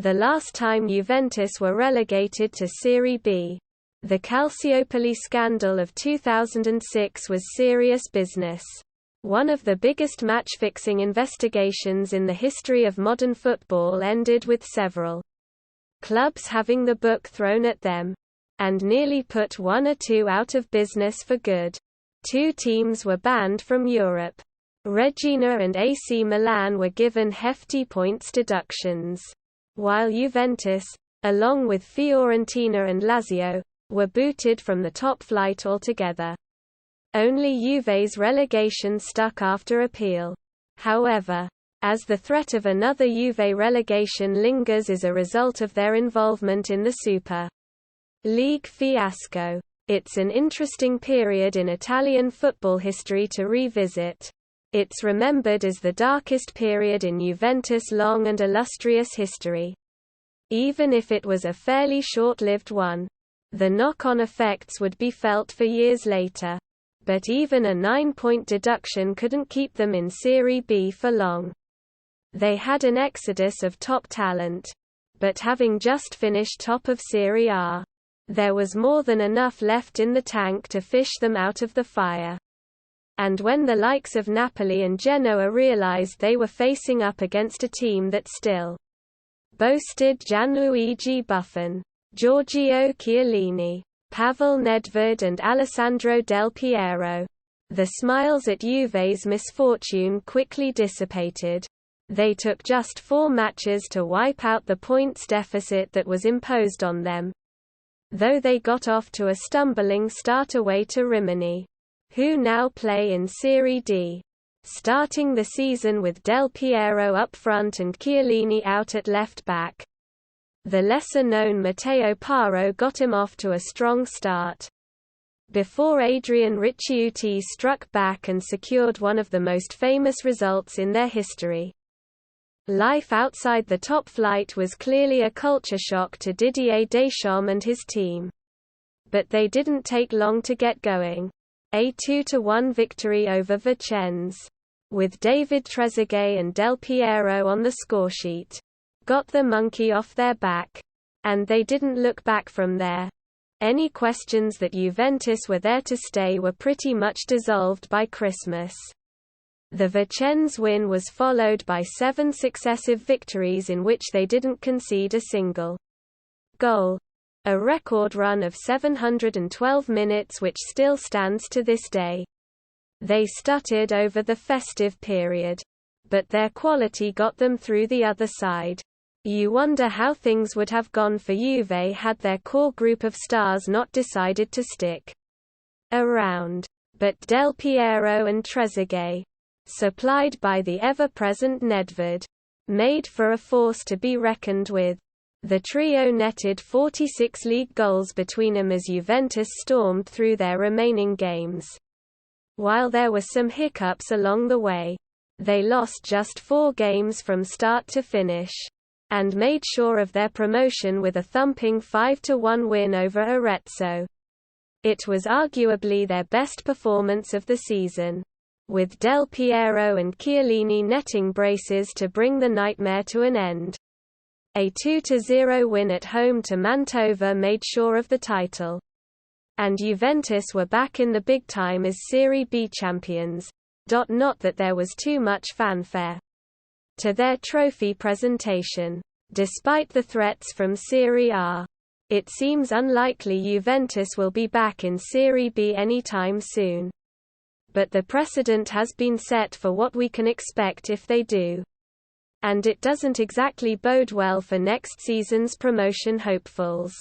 the last time Juventus were relegated to Serie B. The Calciopoli scandal of 2006 was serious business. One of the biggest match-fixing investigations in the history of modern football ended with several clubs having the book thrown at them, and nearly put one or two out of business for good. 2 teams were banned from Europe. Regina and AC Milan were given hefty points deductions, while Juventus, along with Fiorentina and Lazio, were booted from the top flight altogether. Only Juve's relegation stuck after appeal. However, as the threat of another Juve relegation lingers as a result of their involvement in the Super League fiasco, it's an interesting period in Italian football history to revisit. It's remembered as the darkest period in Juventus' long and illustrious history. Even if it was a fairly short-lived one, the knock-on effects would be felt for years later. But even a 9-point deduction couldn't keep them in Serie B for long. They had an exodus of top talent, but having just finished top of Serie A, there was more than enough left in the tank to fish them out of the fire. And when the likes of Napoli and Genoa realized they were facing up against a team that still boasted Gianluigi Buffon, Giorgio Chiellini, Pavel Nedved and Alessandro Del Piero, the smiles at Juve's misfortune quickly dissipated. They took just 4 matches to wipe out the points deficit that was imposed on them, though they got off to a stumbling start away to Rimini, who now play in Serie D, starting the season with Del Piero up front and Chiellini out at left back. The lesser-known Matteo Paro got him off to a strong start, before Adrian Ricciuti struck back and secured one of the most famous results in their history. Life outside the top flight was clearly a culture shock to Didier Deschamps and his team. But they didn't take long to get going. A 2-1 victory over Vicenza, with David Trezeguet and Del Piero on the scoresheet, got the monkey off their back, and they didn't look back from there. Any questions that Juventus were there to stay were pretty much dissolved by Christmas. The Vicenza win was followed by 7 successive victories in which they didn't concede a single goal. A record run of 712 minutes which still stands to this day. They stuttered over the festive period, but their quality got them through the other side. You wonder how things would have gone for Juve had their core group of stars not decided to stick around. But Del Piero and Trezeguet, supplied by the ever-present Nedved, made for a force to be reckoned with. The trio netted 46 league goals between them as Juventus stormed through their remaining games. While there were some hiccups along the way, they lost just 4 games from start to finish, and made sure of their promotion with a thumping 5-1 win over Arezzo. It was arguably their best performance of the season, with Del Piero and Chiellini netting braces to bring the nightmare to an end. A 2-0 win at home to Mantova made sure of the title. And Juventus were back in the big time as Serie B champions. Not that there was too much fanfare to their trophy presentation. Despite the threats from Serie A, it seems unlikely Juventus will be back in Serie B anytime soon. But the precedent has been set for what we can expect if they do. And it doesn't exactly bode well for next season's promotion hopefuls.